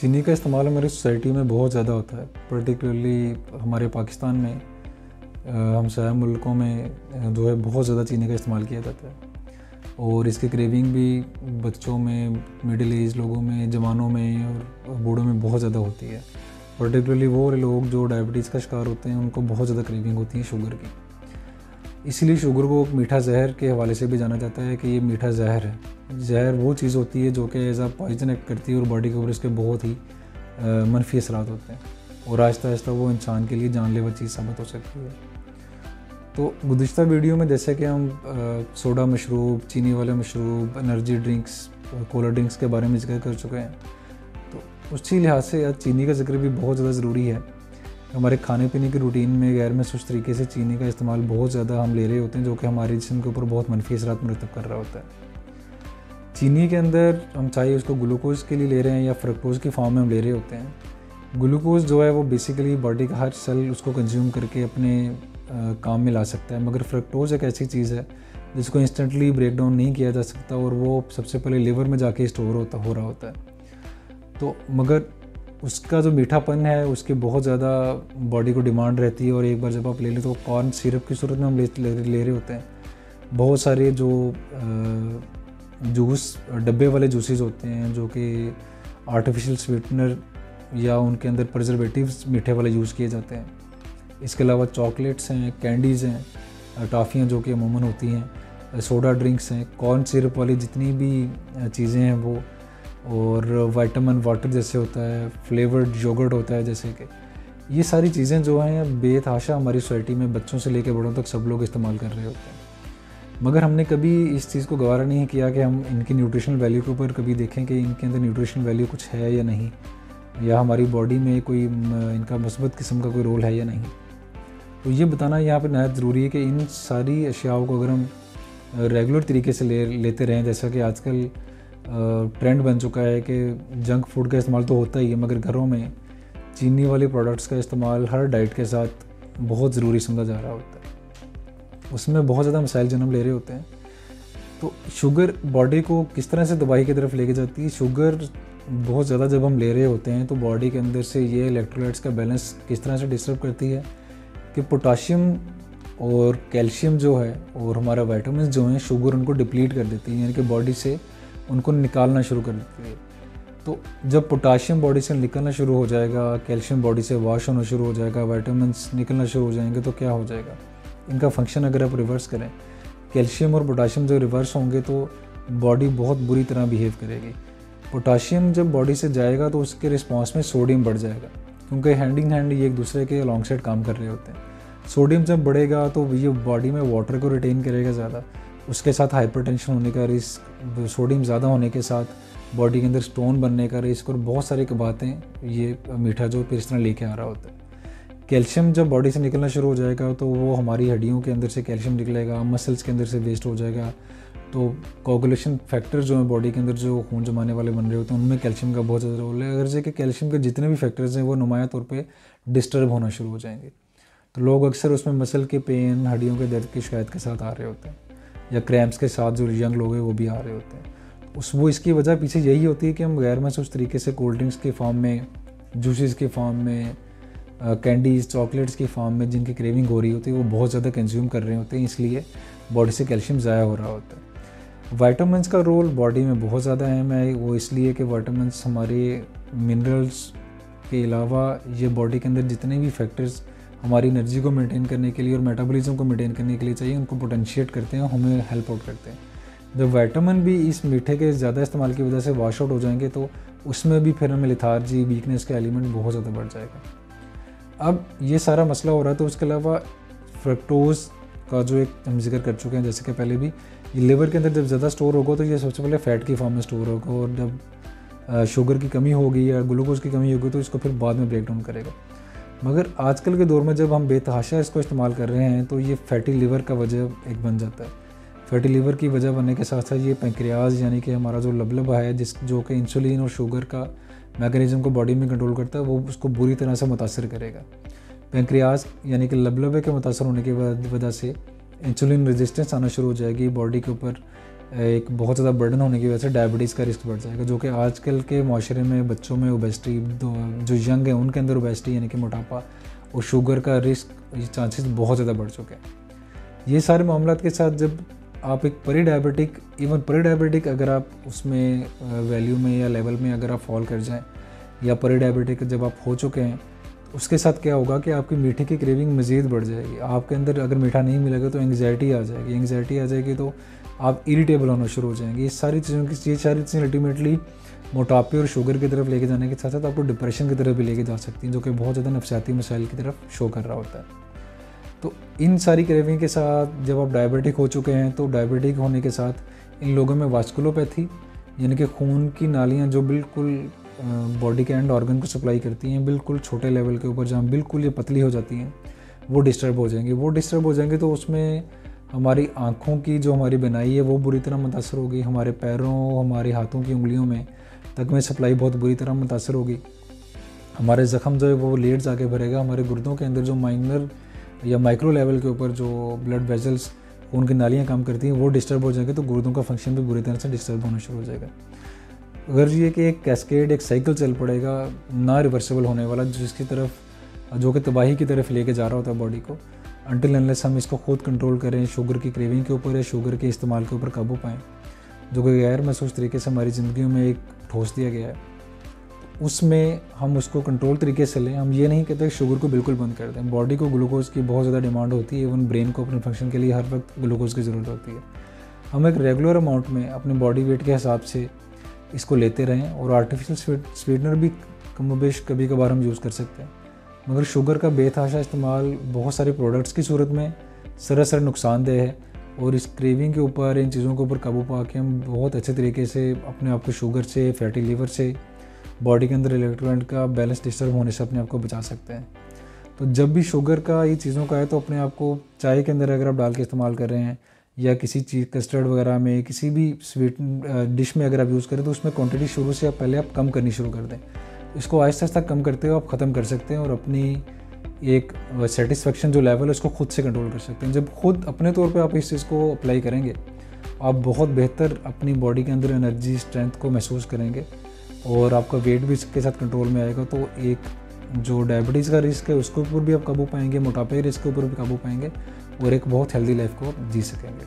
चीनी का इस्तेमाल हमारी सोसाइटी में बहुत ज़्यादा होता है, पर्टिकुलरली हमारे पाकिस्तान में हमसाया मुल्कों में जो है बहुत ज़्यादा चीनी का इस्तेमाल किया जाता है और इसकी क्रेविंग भी बच्चों में, मिडिल एज लोगों में, जवानों में और बूढ़ों में बहुत ज़्यादा होती है। पर्टिकुलरली वो लोग जो डायबिटीज़ का शिकार होते हैं उनको बहुत ज़्यादा क्रेविंग होती है शुगर की। इसीलिए शुगर को मीठा जहर के हवाले से भी जाना जाता है कि ये मीठा जहर है। जहर वो चीज़ होती है जो कि एज आ पॉइजन एक्ट करती है और बॉडी के ऊपर इसके बहुत ही मनफी असरात होते हैं और आहिस्ता आहिस्ता वो इंसान के लिए जानलेवा चीज़ साबित हो सकती है। तो गुज़िश्ता वीडियो में जैसे कि हम सोडा मशरूब, चीनी वाले मशरूब, एनर्जी ड्रिंक्स, कोल्ड ड्रिंक्स के बारे में जिक्र कर चुके हैं, तो उसी लिहाज से आज चीनी का जिक्र भी बहुत ज़्यादा ज़रूरी है। हमारे खाने पीने की रूटीन में गैर महसूस तरीके से चीनी का इस्तेमाल बहुत ज़्यादा हम ले रहे होते हैं, जो कि हमारे जिस्म के ऊपर बहुत मनफी असरात मुरतब कर रहा होता है। चीनी के अंदर हम चाहे उसको ग्लूकोज के लिए ले रहे हैं या फ्रक्टोज की फॉर्म में हम ले रहे होते हैं। ग्लूकोज जो है वो बेसिकली बॉडी का हर सेल उसको कंज्यूम करके अपने काम में ला सकता है, मगर फ्रक्टोज एक ऐसी चीज़ है जिसको इंस्टेंटली ब्रेक डाउन नहीं किया जा सकता और वो सबसे पहले लिवर में जाके स्टोर हो रहा होता है। तो मगर उसका जो मीठापन है उसकी बहुत ज़्यादा बॉडी को डिमांड रहती है और एक बार जब आप ले लें तो कॉर्न सिरप की सूरत में हम ले रहे होते हैं। बहुत सारे जो जूस, डब्बे वाले जूसेस होते हैं जो कि आर्टिफिशियल स्वीटनर या उनके अंदर प्रिजर्वेटिव्स मीठे वाले यूज़ किए जाते हैं। इसके अलावा चॉकलेट्स हैं, कैंडीज़ हैं, टॉफ़ियाँ जो कि अमूमन होती हैं, सोडा ड्रिंक्स हैं, कॉर्न सिरप वाली जितनी भी चीज़ें हैं वो, और विटामिन वाटर जैसे होता है, फ्लेवर्ड योगर्ट होता है, जैसे कि ये सारी चीज़ें जो हैं बेतहाशा हमारी सोसाइटी में बच्चों से लेकर बड़ों तक सब लोग इस्तेमाल कर रहे होते हैं। मगर हमने कभी इस चीज़ को गवारा नहीं किया कि हम इनकी न्यूट्रिशनल वैल्यू के ऊपर कभी देखें कि इनके अंदर न्यूट्रिशनल वैल्यू कुछ है या नहीं, या हमारी बॉडी में कोई इनका मुस्बत किस्म का कोई रोल है या नहीं। तो ये बताना यहाँ पर नहायत ज़रूरी है कि इन सारी अशियाओं को अगर हम रेगुलर तरीके से लेते रहें, जैसा कि आजकल ट्रेंड बन चुका है कि जंक फूड का इस्तेमाल तो होता ही है, मगर घरों में चीनी वाले प्रोडक्ट्स का इस्तेमाल हर डाइट के साथ बहुत ज़रूरी समझा जा रहा होता है। उसमें बहुत ज़्यादा मसाइल जन्म ले रहे होते हैं। तो शुगर बॉडी को किस तरह से तबाही की तरफ लेके जाती है? शुगर बहुत ज़्यादा जब हम ले रहे होते हैं तो बॉडी के अंदर से ये इलेक्ट्रोलाइट्स का बैलेंस किस तरह से डिस्टर्ब करती है कि पोटाशियम और कैल्शियम जो है और हमारा विटामिन जो हैं, शुगर उनको डिप्लीट कर देती है, यानी कि बॉडी से उनको निकालना शुरू कर देती है। तो जब पोटाशियम बॉडी से निकलना शुरू हो जाएगा, कैल्शियम बॉडी से वॉश होना शुरू हो जाएगा, विटामिन्स निकलना शुरू हो जाएंगे, तो क्या हो जाएगा? इनका फंक्शन अगर आप रिवर्स करें, कैल्शियम और पोटाशियम जब रिवर्स होंगे तो बॉडी बहुत बुरी तरह बिहेव करेगी। पोटाशियम जब बॉडी से जाएगा तो उसके रिस्पॉन्स में सोडियम बढ़ जाएगा, क्योंकि हैंड इन हैंड ये एक दूसरे के अलॉन्ग साइड काम कर रहे होते हैं। सोडियम जब बढ़ेगा तो ये बॉडी में वाटर को रिटेन करेगा ज़्यादा, उसके साथ हाइपरटेंशन होने का रिस्क, सोडियम ज़्यादा होने के साथ बॉडी के अंदर स्टोन बनने का रिस्क और बहुत सारी बातें ये मीठा जो फिर इस तरह लेके आ रहा होता है। कैल्शियम जब बॉडी से निकलना शुरू हो जाएगा तो वो हमारी हड्डियों के अंदर से कैल्शियम निकलेगा, मसल्स के अंदर से वेस्ट हो जाएगा। तो कोगुलेशन फैक्टर जो है बॉडी के अंदर जो खून जमाने वाले बन रहे होते हैं उनमें कैल्शियम का बहुत ज़्यादा रोल है। अगर से कि कैल्शियम के जितने भी फैक्टर्स हैं वो नुमाया तौर पे डिस्टर्ब होना शुरू हो जाएंगे तो लोग अक्सर उसमें मसल के पेन, हड्डियों के दर्द की शिकायत के साथ आ रहे होते हैं, या क्रैम्प्स के साथ जो यंग लोग हैं वो भी आ रहे होते हैं। वो इसकी वजह पीछे यही होती है कि हम गैर महसूस तरीके से कोल्ड ड्रिंक्स के फॉर्म में, जूसेस के फॉर्म में, कैंडीज़, चॉकलेट्स की फॉर्म में जिनकी क्रेविंग हो रही होती है वो बहुत ज़्यादा कंज्यूम कर रहे होते हैं, इसलिए बॉडी से कैल्शियम ज़ाया हो रहा होता है। विटामिन्स का रोल बॉडी में बहुत ज़्यादा अहम है। वो इसलिए कि विटामिन्स हमारे मिनरल्स के अलावा ये बॉडी के अंदर जितने भी फैक्टर्स हमारी एनर्जी को मेंटेन करने के लिए और मेटाबॉलिज्म को मेंटेन करने के लिए चाहिए, उनको पोटेंशिएट करते हैं, हमें हेल्प आउट करते हैं। जब विटामिन भी इस मीठे के ज़्यादा इस्तेमाल की वजह से वॉश आउट हो जाएंगे तो उसमें भी फिर हमें लिथार्जी, वीकनेस का एलिमेंट बहुत ज़्यादा बढ़ जाएगा। अब ये सारा मसला हो रहा है तो उसके अलावा फ्रक्टोज का जो एक हम जिक्र कर चुके हैं, जैसे कि पहले भी, ये लिवर के अंदर जब ज़्यादा स्टोर होगा तो ये सबसे पहले फ़ैट की फॉर्म में स्टोर होगा, और जब शुगर की कमी होगी या ग्लूकोज की कमी होगी तो इसको फिर बाद में ब्रेक डाउन करेगा। मगर आजकल के दौर में जब हम बेतहाशा इसको इस्तेमाल कर रहे हैं तो ये फैटी लिवर का वजह एक बन जाता है। फैटी लिवर की वजह बनने के साथ साथ ये पैंक्रियाज यानी कि हमारा जो लबलबा है जो कि इंसुलिन और शुगर का मैकेनिज्म को बॉडी में कंट्रोल करता है, वो उसको बुरी तरह से मुतासर करेगा। पैंक्रियाज यानी कि लबलबे के मुतासर होने की वजह से इंसुलिन रेजिस्टेंस आना शुरू हो जाएगी, बॉडी के ऊपर एक बहुत ज़्यादा बर्डन होने की वजह से डायबिटीज़ का रिस्क बढ़ जाएगा, जो कि आजकल के माशरे में बच्चों में ओबेसिटी, जो यंग है उनके अंदर ओबेसिटी यानी कि मोटापा और शुगर का रिस्क, ये चांसेस बहुत ज़्यादा बढ़ चुके हैं। ये सारे मामलों के साथ जब आप एक परी डायबिटिक, इवन परी डायबिटिक अगर आप उसमें वैल्यू में या लेवल में अगर आप फॉल कर जाएं, या परी डायबिटिक जब आप हो चुके हैं, तो उसके साथ क्या होगा कि आपकी मीठे की क्रेविंग मज़ीद बढ़ जाएगी। आपके अंदर अगर मीठा नहीं मिलेगा तो एंग्जाइटी आ जाएगी, एंग्जाइटी आ जाएगी तो आप इरिटेबल होना शुरू हो जाएंगे। ये सारी चीज़ें अल्टीमेटली मोटापे और शुगर की तरफ लेके जाने के साथ साथ आपको डिप्रेशन की तरफ भी लेके जा सकती हैं, जो कि बहुत ज़्यादा नफसियाती मसाइल की तरफ शो कर रहा होता है। तो इन सारी क्रेविंग के साथ जब आप डायबिटिक हो चुके हैं, तो डायबिटिक होने के साथ इन लोगों में वास्कुलोपैथी यानी कि खून की नालियाँ जो बिल्कुल बॉडी के एंड ऑर्गन को सप्लाई करती हैं, बिल्कुल छोटे लेवल के ऊपर जहाँ बिल्कुल ये पतली हो जाती हैं, वो डिस्टर्ब हो जाएंगे। तो उसमें हमारी आँखों की जो हमारी बनाई है वो बुरी तरह मुतासर होगी, हमारे पैरों, हमारे हाथों की उंगलियों में तक में सप्लाई बहुत बुरी तरह मुतासर होगी, हमारे ज़ख़म जो है वो लेट जाके भरेगा, हमारे गुर्दों के अंदर जो माइनर या माइक्रो लेवल के ऊपर जो ब्लड वेजल्स, खून की नालियाँ काम करती हैं, वो डिस्टर्ब हो जाएंगे, तो गुर्दों का फंक्शन भी बुरी तरह से डिस्टर्ब होना शुरू हो जाएगा। अगर ये कि एक कैस्केड, एक साइकिल चल पड़ेगा ना रिवर्सिबल होने वाला, जिसकी तरफ जो कि तबाही की तरफ लेके जा रहा होता है बॉडी को, अनटिल अनलेस हम इसको खुद कंट्रोल करें, शुगर की क्रेविंग के ऊपर या शुगर के इस्तेमाल के ऊपर काबू पाएँ, जो कि गैर महसूस तरीके से हमारी ज़िंदगी में एक ठोस दिया गया है, उसमें हम उसको कंट्रोल तरीके से लें। हम ये नहीं कहते कि शुगर को बिल्कुल बंद कर दें। बॉडी को ग्लूकोज की बहुत ज़्यादा डिमांड होती है, इवन ब्रेन को अपने फंक्शन के लिए हर वक्त ग्लूकोज की ज़रूरत होती है। हम एक रेगुलर अमाउंट में अपने बॉडी वेट के हिसाब से इसको लेते रहें, और आर्टिफिशियल स्वीटनर भी कमोबेश कभी कभार हम यूज़ कर सकते हैं, मगर शुगर का बेतहाशा इस्तेमाल बहुत सारे प्रोडक्ट्स की सूरत में सरासर नुकसानदेह है। और इस क्रेविंग के ऊपर, इन चीज़ों के ऊपर काबू पा के हम बहुत अच्छे तरीके से अपने आप को शुगर से, फैटी लीवर से, बॉडी के अंदर इलेक्ट्रोलाइट का बैलेंस डिस्टर्ब होने से अपने आप को बचा सकते हैं। तो जब भी शुगर का, ये चीज़ों का है, तो अपने आप को चाय के अंदर अगर आप डाल के इस्तेमाल कर रहे हैं, या किसी चीज़ कस्टर्ड वगैरह में, किसी भी स्वीट डिश में अगर आप यूज़ करें, तो उसमें क्वांटिटी शुरू से पहले आप कम करनी शुरू कर दें। इसको आहिस्ता आहिस्ता कम करते हुए आप ख़त्म कर सकते हैं, और अपनी एक सेटिस्फेक्शन जो लेवल है उसको खुद से कंट्रोल कर सकते हैं। जब खुद अपने तौर पे आप इस चीज़ को अप्लाई करेंगे, आप बहुत बेहतर अपनी बॉडी के अंदर एनर्जी, स्ट्रेंथ को महसूस करेंगे, और आपका वेट भी इसके साथ कंट्रोल में आएगा। तो एक जो डायबिटीज़ का रिस्क है उसके ऊपर भी आप काबू पाएंगे, मोटापे के रिस्क के ऊपर भी काबू पाएंगे, और एक बहुत हेल्दी लाइफ को आप जी सकेंगे।